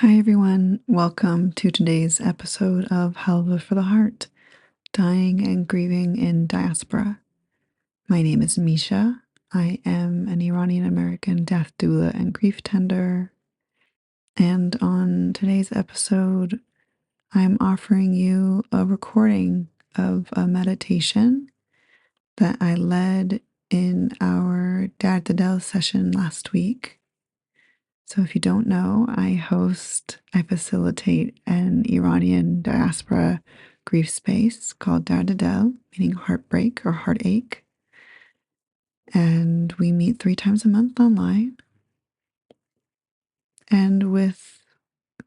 Hi, everyone. Welcome to today's episode of Halva for the Heart, Dying and Grieving in Diaspora. My name is Misha. I am an Iranian American death doula and grief tender. And on today's episode, I'm offering you a recording of a meditation that I led in our Dad session last week. So if you don't know, I facilitate an Iranian diaspora grief space called Dardadel, meaning heartbreak or heartache. And we meet 3 times a month online. And with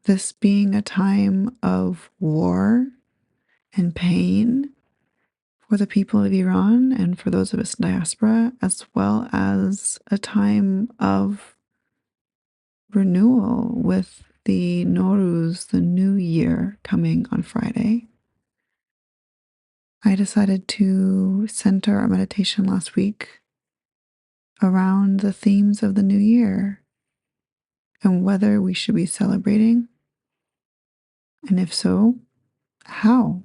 this being a time of war and pain for the people of Iran and for those of us in diaspora, as well as a time of renewal with the Nowruz, the new year coming on Friday, I decided to center our meditation last week around the themes of the new year and whether we should be celebrating, and if so, how.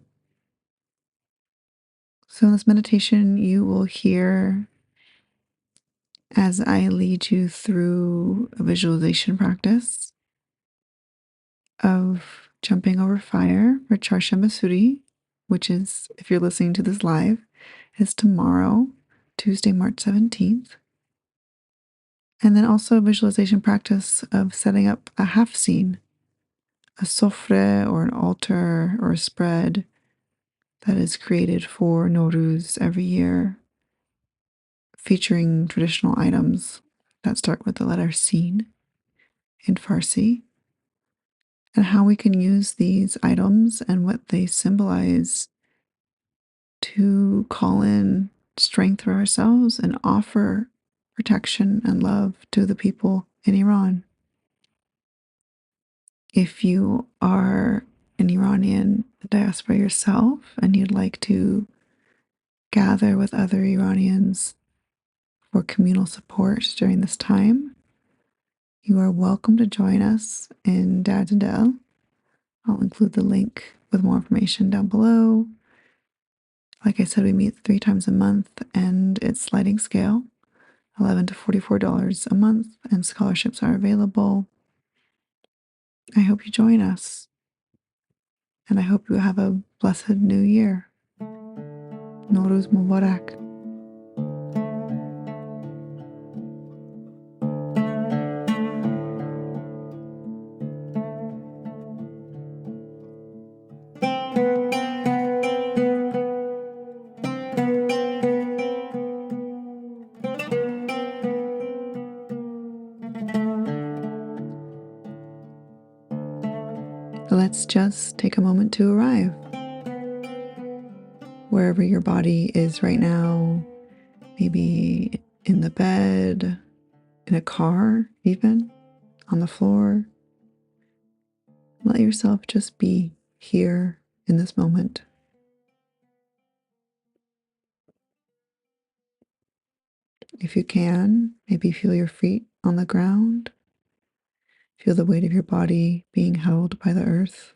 So in this meditation, you will hear as I lead you through a visualization practice of jumping over fire for Chaharshanbe Soori, which is, if you're listening to this live, is tomorrow, Tuesday, March 17th. And then also a visualization practice of setting up a Haftseen, a Sofreh or an altar or a spread that is created for Nowruz every year, featuring traditional items that start with the letter Sin in Farsi, and how we can use these items and what they symbolize to call in strength for ourselves and offer protection and love to the people in Iran. If you are an Iranian diaspora yourself and you'd like to gather with other Iranians for communal support during this time, you are welcome to join us in Dardadel. I'll include the link with more information down below. Like I said, we meet 3 times a month and it's sliding scale, $11 to $44 a month, and scholarships are available. I hope you join us, and I hope you have a blessed new year. Nowruz Mubarak. Let's just take a moment to arrive. Wherever your body is right now, maybe in the bed, in a car, even on the floor. Let yourself just be here in this moment. If you can, maybe feel your feet on the ground. Feel the weight of your body being held by the earth.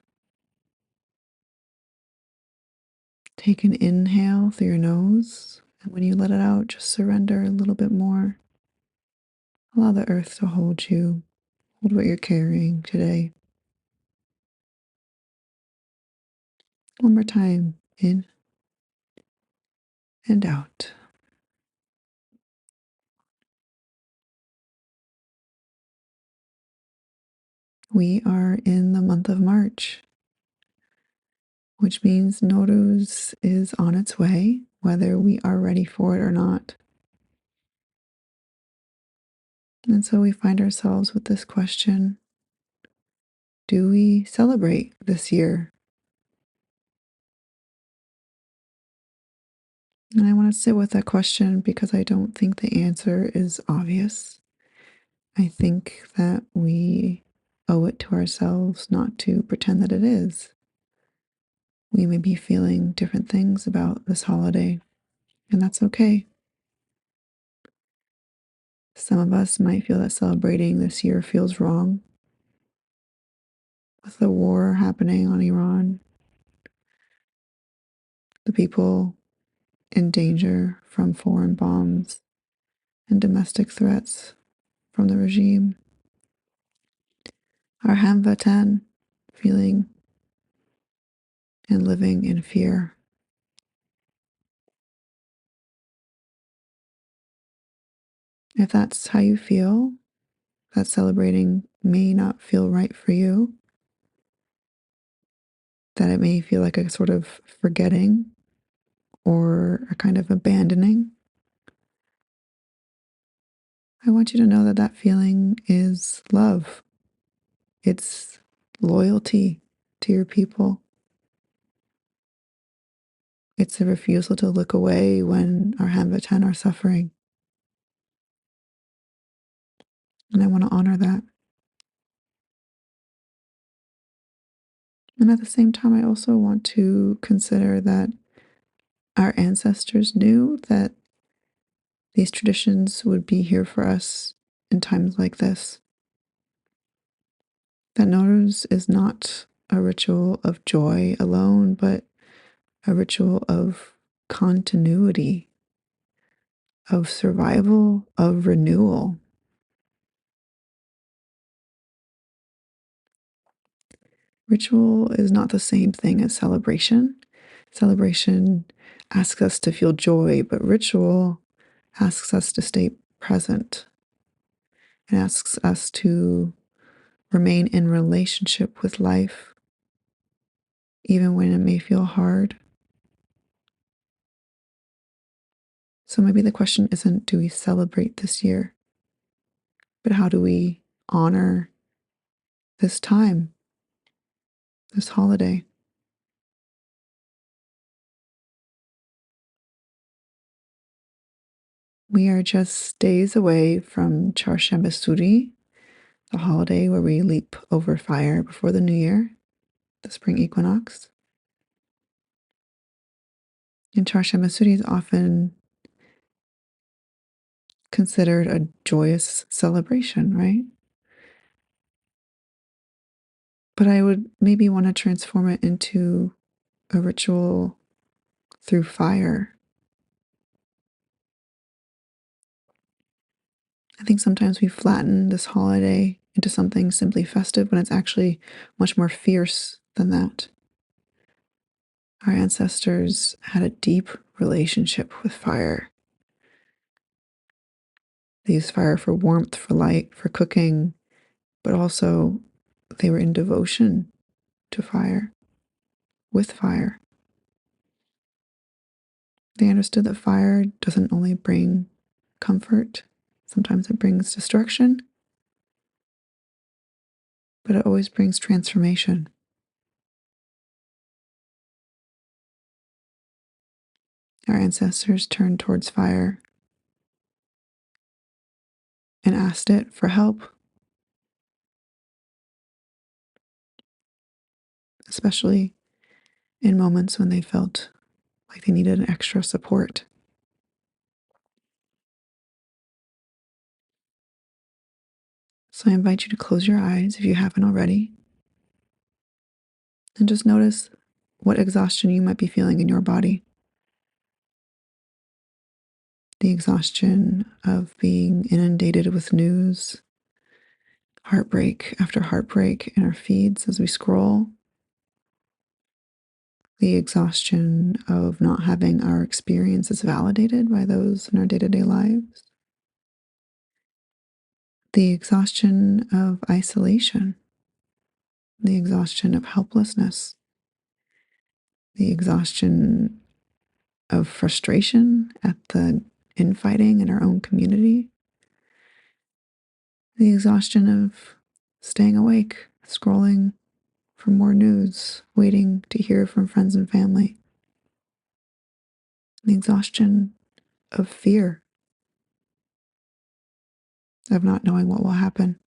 Take an inhale through your nose, and when you let it out, just surrender a little bit more. Allow the earth to hold you, hold what you're carrying today. One more time, in and out. We are in the month of March, which means Nowruz is on its way, whether we are ready for it or not. And so we find ourselves with this question: do we celebrate this year? And I want to sit with that question because I don't think the answer is obvious. I think that we owe it to ourselves not to pretend that it is. We may be feeling different things about this holiday, and that's okay. Some of us might feel that celebrating this year feels wrong. with the war happening on Iran, the people in danger from foreign bombs and domestic threats from the regime, our hamvatan feeling and living in fear. If that's how you feel, that celebrating may not feel right for you, that it may feel like a sort of forgetting or a kind of abandoning, I want you to know that that feeling is love. It's loyalty to your people. It's a refusal to look away when our hamvatan are suffering. And I want to honor that. And at the same time, I also want to consider that our ancestors knew that these traditions would be here for us in times like this. That Nowruz is not a ritual of joy alone, but a ritual of continuity, of survival, of renewal. Ritual is not the same thing as celebration. Celebration asks us to feel joy, but ritual asks us to stay present. It asks us to remain in relationship with life, even when it may feel hard. So maybe the question isn't, do we celebrate this year? But how do we honor this time, this holiday? We are just days away from Chaharshanbe Soori, the holiday where we leap over fire before the new year, the spring equinox. And Chaharshanbe Soori is often considered a joyous celebration, right? But I would maybe want to transform it into a ritual through fire. I think sometimes we flatten this holiday into something simply festive when it's actually much more fierce than that. Our ancestors had a deep relationship with fire. They used fire for warmth, for light, for cooking, but also they were in devotion to fire, with fire. They understood that fire doesn't only bring comfort, sometimes it brings destruction, but it always brings transformation. Our ancestors turned towards fire and asked it for help, especially in moments when they felt like they needed an extra support. So I invite you to close your eyes if you haven't already, and just notice what exhaustion you might be feeling in your body. The exhaustion of being inundated with news, heartbreak after heartbreak in our feeds as we scroll, the exhaustion of not having our experiences validated by those in our day-to-day lives, the exhaustion of isolation, the exhaustion of helplessness, the exhaustion of frustration at the infighting in our own community, the exhaustion of staying awake, scrolling for more news, waiting to hear from friends and family, the exhaustion of fear, of not knowing what will happen.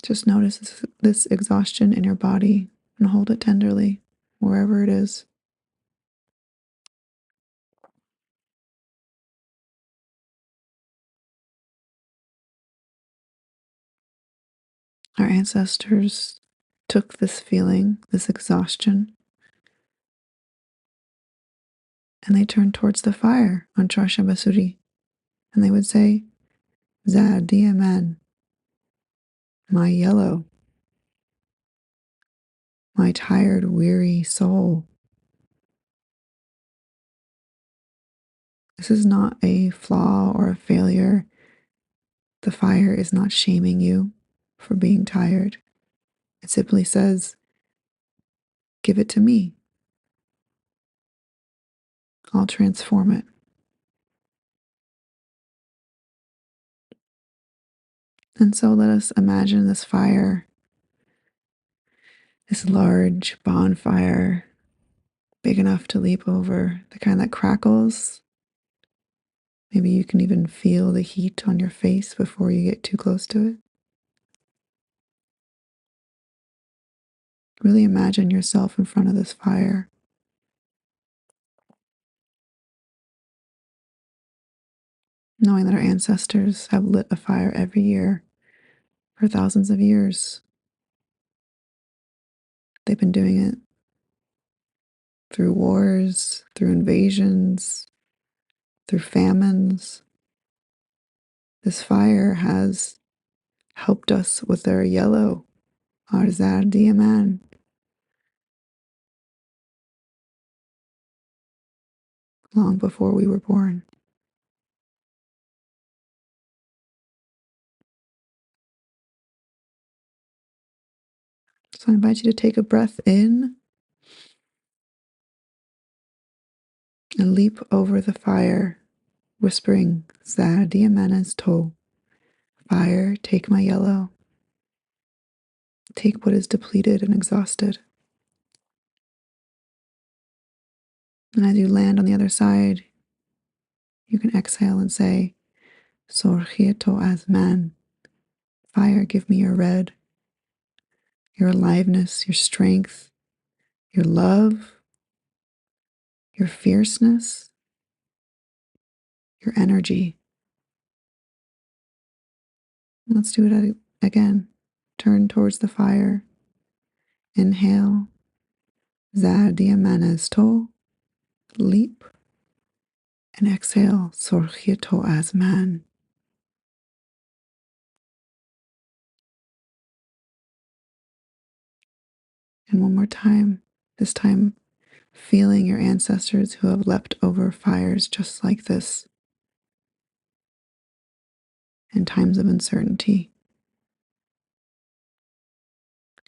Just notice this exhaustion in your body and hold it tenderly wherever it is. Our ancestors took this feeling, this exhaustion, and they turned towards the fire on Chaharshanbe Soori, and they would say, zardi man, my yellow, my tired, weary soul. This is not a flaw or a failure. The fire is not shaming you for being tired. It simply says, give it to me. I'll transform it. And so let us imagine this fire, this large bonfire, big enough to leap over, the kind that crackles. Maybe you can even feel the heat on your face before you get too close to it. Really imagine yourself in front of this fire. Knowing that our ancestors have lit a fire every year for thousands of years. They've been doing it through wars, through invasions, through famines. This fire has helped us with our yellow, our zardi man, long before we were born. So I invite you to take a breath in and leap over the fire, whispering, zardi man's toe. Fire, take my yellow. Take what is depleted and exhausted. And as you land on the other side, you can exhale and say, sorkhi as man. Fire, give me your red, your aliveness, your strength, your love, your fierceness, your energy. Let's do it again. Turn towards the fire. Inhale. Zardi man's to. Leap. And exhale. Sorkhi as man. And one more time. This time, feeling your ancestors who have leapt over fires just like this in times of uncertainty.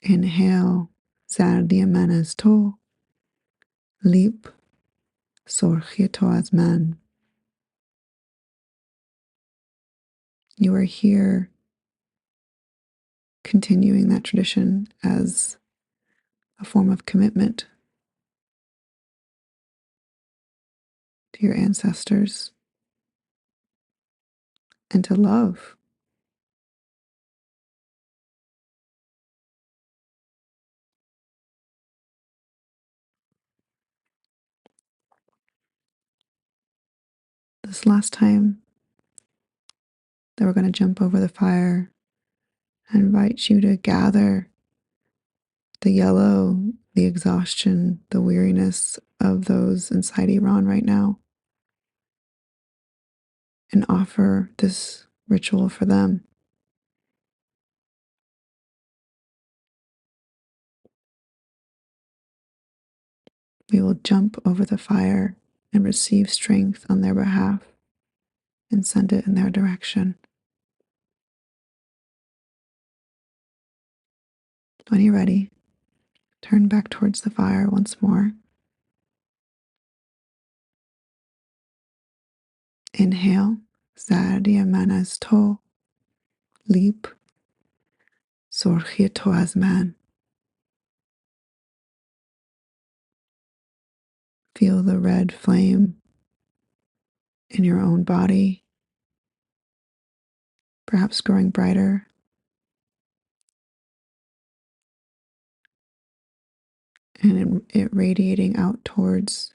Inhale. Zardi man's to. Leap. Sorkhi as man. You are here continuing that tradition as a form of commitment to your ancestors and to love. This last time that we're going to jump over the fire, I invite you to gather the yellow, the exhaustion, the weariness of those inside Iran right now and offer this ritual for them. We will jump over the fire and receive strength on their behalf and send it in their direction. When you're ready, turn back towards the fire once more. Inhale, zardi man's to. Leap, sorkhi as man. Feel the red flame in your own body, perhaps growing brighter. And it radiating out towards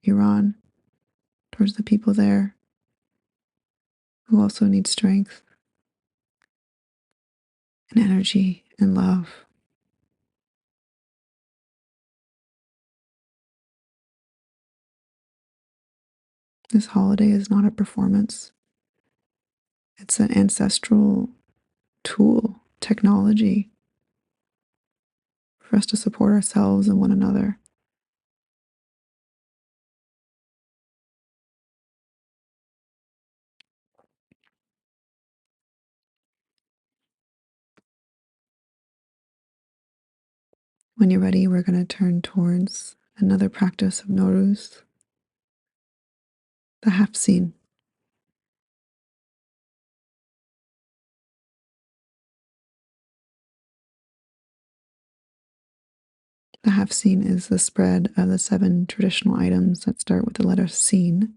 Iran, towards the people there who also need strength and energy and love. This holiday is not a performance. It's an ancestral tool, technology for us to support ourselves and one another. When you're ready, we're going to turn towards another practice of Nowruz, the Haftseen. The Haftseen is the spread of the 7 traditional items that start with the letter Seen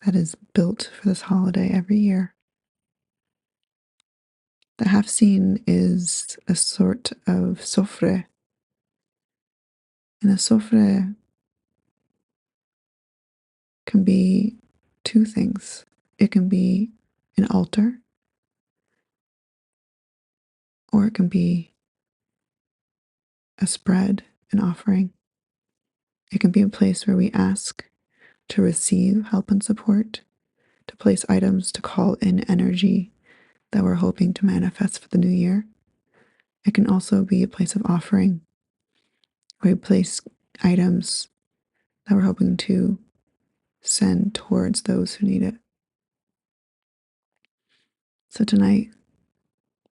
that is built for this holiday every year. The Haftseen is a sort of Sofreh, and a Sofreh can be 2 things. It can be an altar, or it can be a spread, an offering. It can be a place where we ask to receive help and support, to place items to call in energy that we're hoping to manifest for the new year. It can also be a place of offering, where we place items that we're hoping to send towards those who need it. So tonight,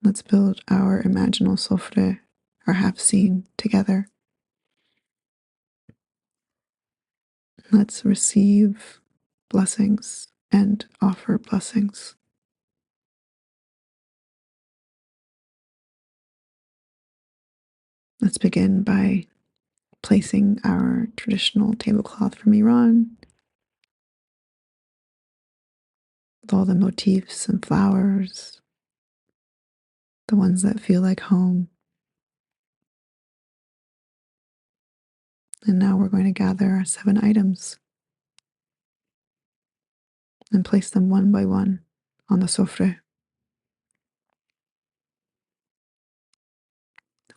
let's build our imaginal Sofreh, our Haftseen, together. Let's receive blessings and offer blessings. Let's begin by placing our traditional tablecloth from Iran with all the motifs and flowers, the ones that feel like home. And now we're going to gather our 7 items and place them one by one on the sofreh.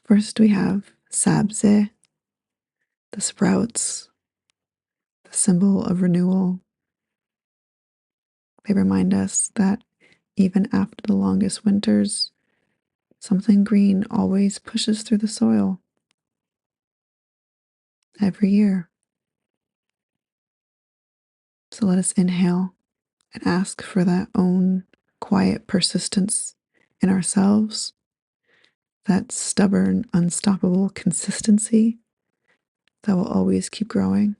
First we have sabze, the sprouts, the symbol of renewal. They remind us that even after the longest winters, something green always pushes through the soil every year. So let us inhale and ask for that own quiet persistence in ourselves, that stubborn, unstoppable consistency that will always keep growing.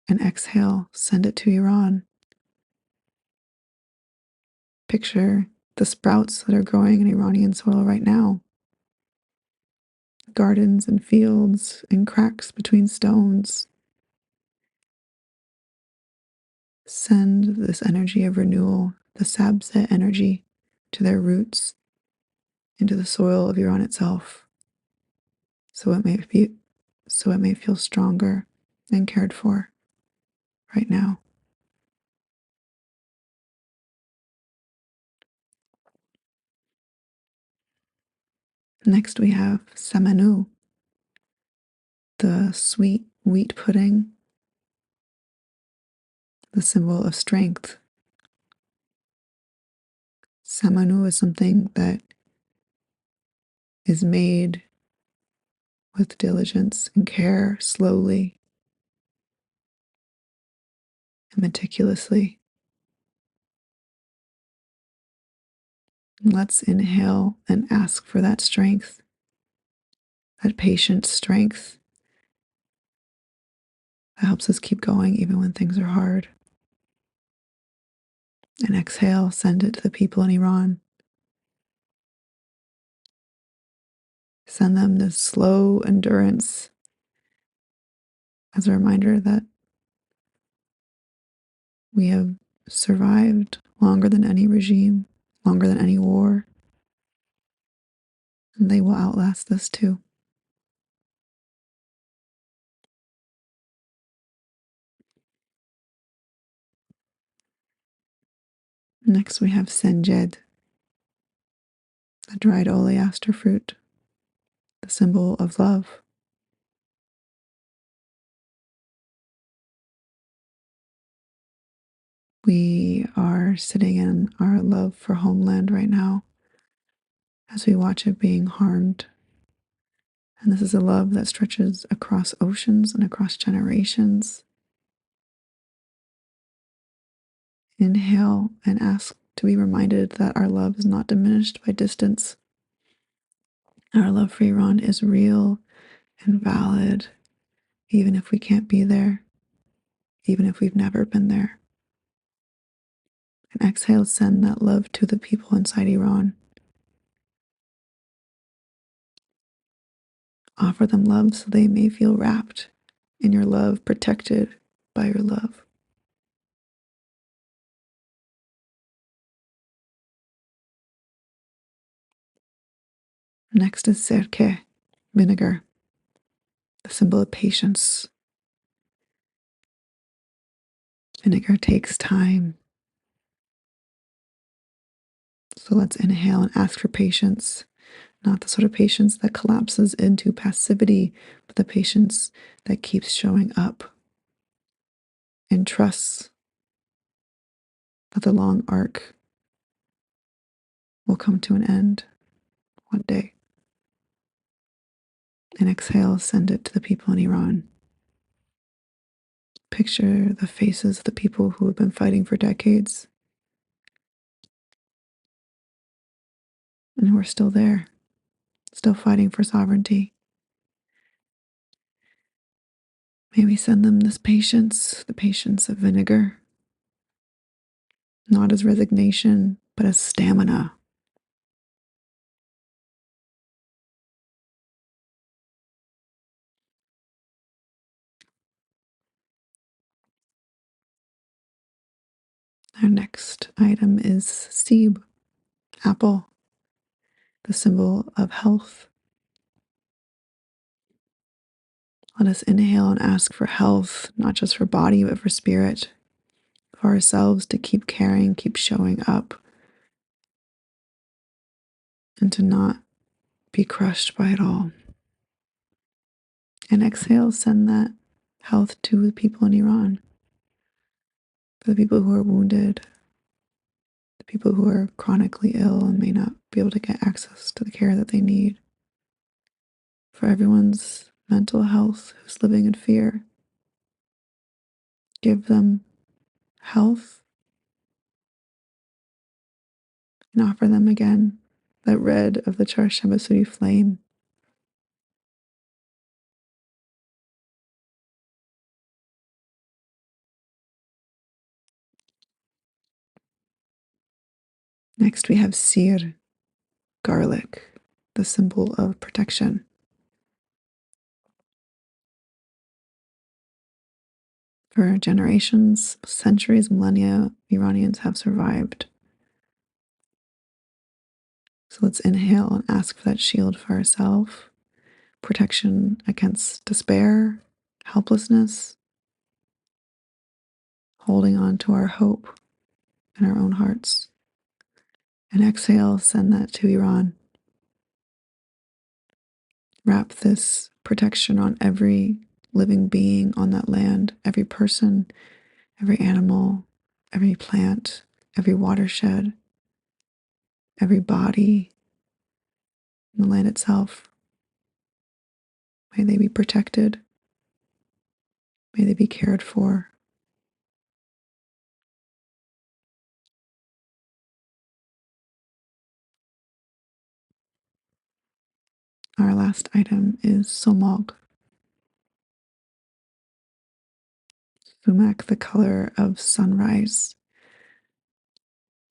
And exhale, send it to Iran. Picture the sprouts that are growing in Iranian soil right now. Gardens and fields and cracks between stones. Send this energy of renewal, the sabze energy, to their roots, into the soil of Iran itself, so it may feel stronger and cared for right now. Next we have samanu, the sweet wheat pudding, the symbol of strength. Samanu is something that is made with diligence and care, slowly and meticulously. Let's inhale and ask for that strength, that patient strength that helps us keep going even when things are hard. And exhale, send it to the people in Iran. Send them this slow endurance as a reminder that we have survived longer than any regime, longer than any war, and they will outlast this too. Next we have senjed, the dried oleaster fruit, the symbol of love. We are sitting in our love for homeland right now as we watch it being harmed. And this is a love that stretches across oceans and across generations. Inhale and ask to be reminded that our love is not diminished by distance. Our love for Iran is real and valid, even if we can't be there, even if we've never been there. And exhale, send that love to the people inside Iran. Offer them love so they may feel wrapped in your love, protected by your love. Next is sorkhi, vinegar, the symbol of patience. Vinegar takes time. So let's inhale and ask for patience, not the sort of patience that collapses into passivity, but the patience that keeps showing up and trusts that the long arc will come to an end one day. And exhale, send it to the people in Iran. Picture the faces of the people who have been fighting for decades and who are still there, still fighting for sovereignty. May we send them this patience, the patience of vinegar, not as resignation, but as stamina. Our next item is seeb, apple, the symbol of health. Let us inhale and ask for health, not just for body, but for spirit, for ourselves to keep caring, keep showing up, and to not be crushed by it all. And exhale, send that health to the people in Iran, for the people who are wounded, the people who are chronically ill and may not be able to get access to the care that they need, for everyone's mental health who's living in fear. Give them health and offer them again that red of the Chaharshanbe Soori flame. Next we have seer, garlic, the symbol of protection. For generations, centuries, millennia, Iranians have survived. So let's inhale and ask for that shield for ourselves, protection against despair, helplessness, holding on to our hope in our own hearts. And exhale, send that to Iran. Wrap this protection on every living being on that land, every person, every animal, every plant, every watershed, every body in the land itself. May they be protected. May they be cared for. Our last item is somag, sumac, the color of sunrise,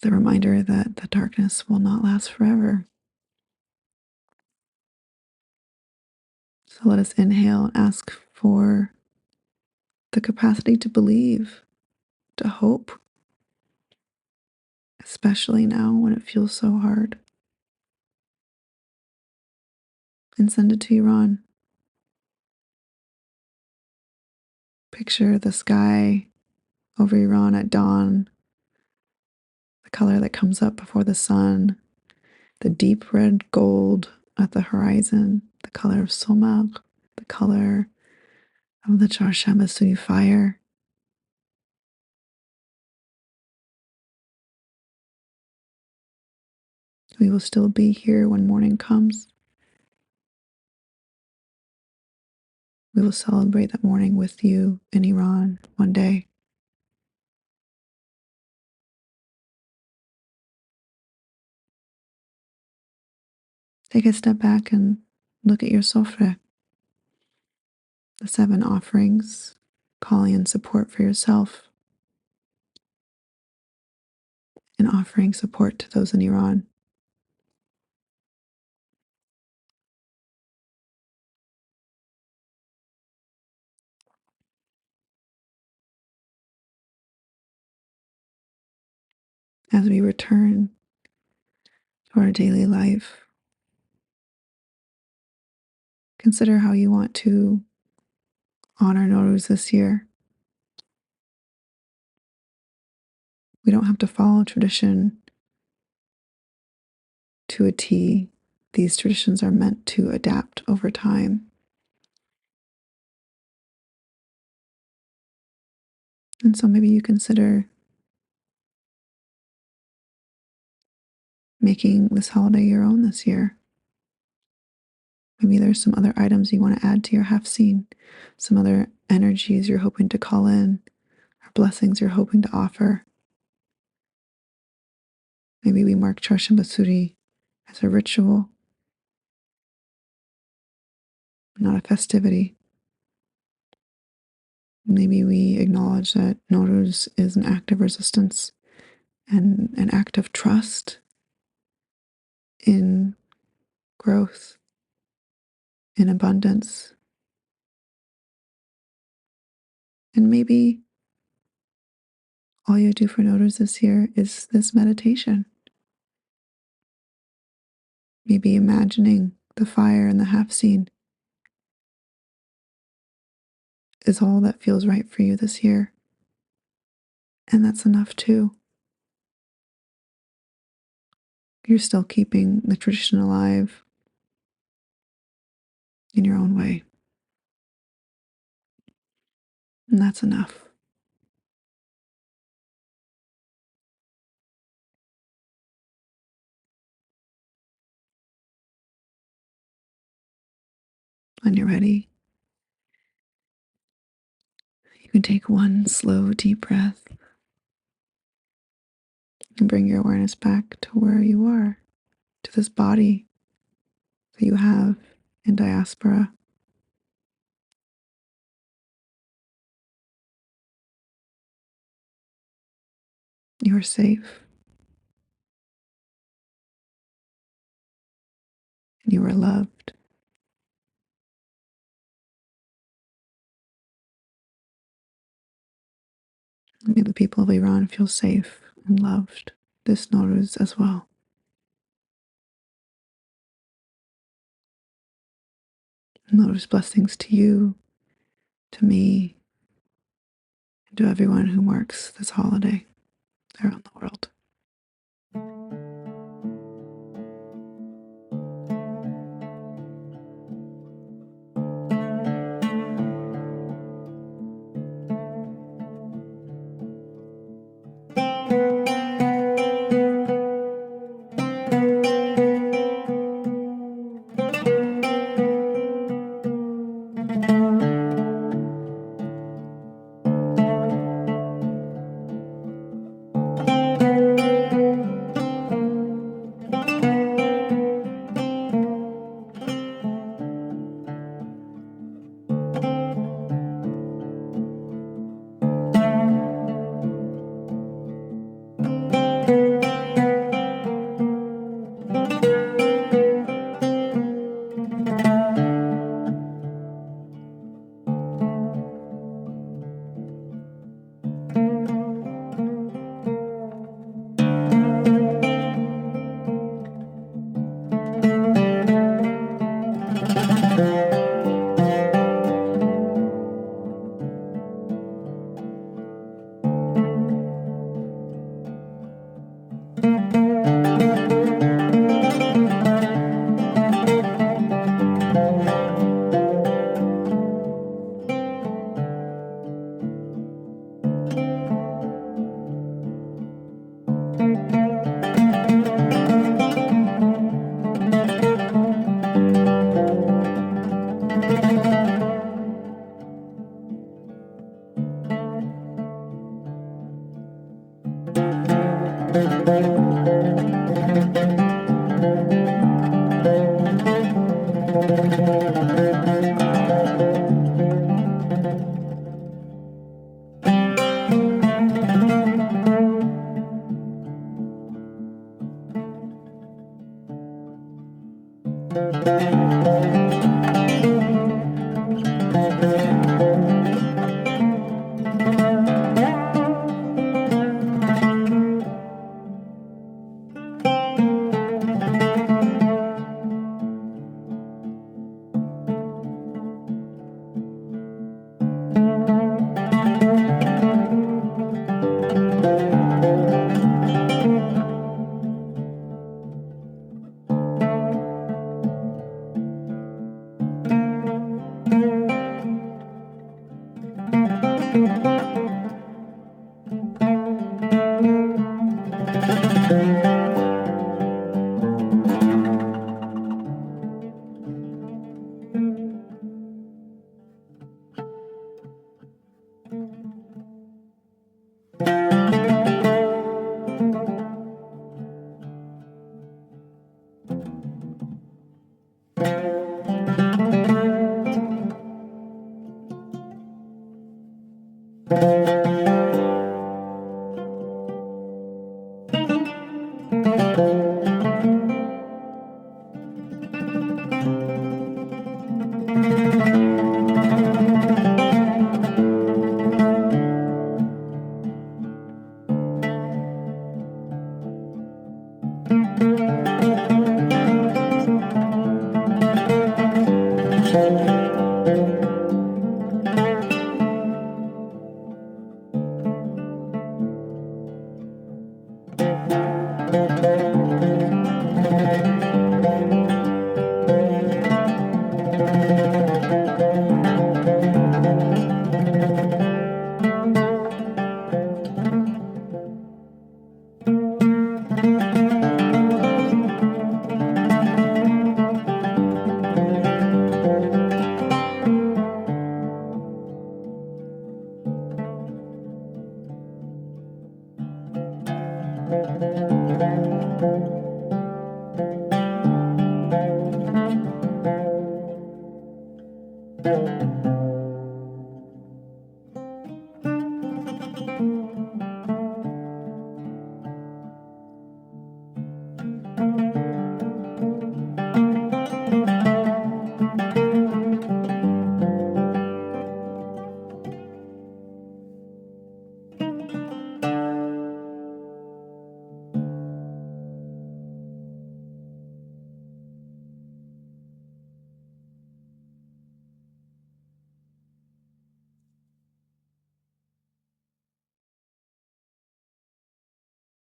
the reminder that the darkness will not last forever. So let us inhale and ask for the capacity to believe, to hope, especially now when it feels so hard. And send it to Iran. Picture the sky over Iran at dawn, the color that comes up before the sun, the deep red gold at the horizon, the color of somag, the color of the Chaharshanbe Soori fire. We will still be here when morning comes. We will celebrate that morning with you in Iran one day. Take a step back and look at your Sofreh, the 7 offerings, calling in support for yourself and offering support to those in Iran. As we return to our daily life, consider how you want to honor Nowruz this year. We don't have to follow tradition to a T. These traditions are meant to adapt over time. And so maybe you consider making this holiday your own this year. Maybe there's some other items you want to add to your Haftseen, some other energies you're hoping to call in, or blessings you're hoping to offer. Maybe we mark Chaharshanbe Soori as a ritual, not a festivity. Maybe we acknowledge that Nowruz is an act of resistance and an act of trust in growth, in abundance. And maybe all you do for Nowruz this year is this meditation. Maybe imagining the fire and the Haftseen is all that feels right for you this year. And that's enough too. You're still keeping the tradition alive in your own way. And that's enough. When you're ready, you can take one slow, deep breath and bring your awareness back to where you are, to this body that you have in diaspora. You are safe. And you are loved. May the people of Iran feel safe and loved this Nowruz as well. Nowruz blessings to you, to me, and to everyone who marks this holiday around the world.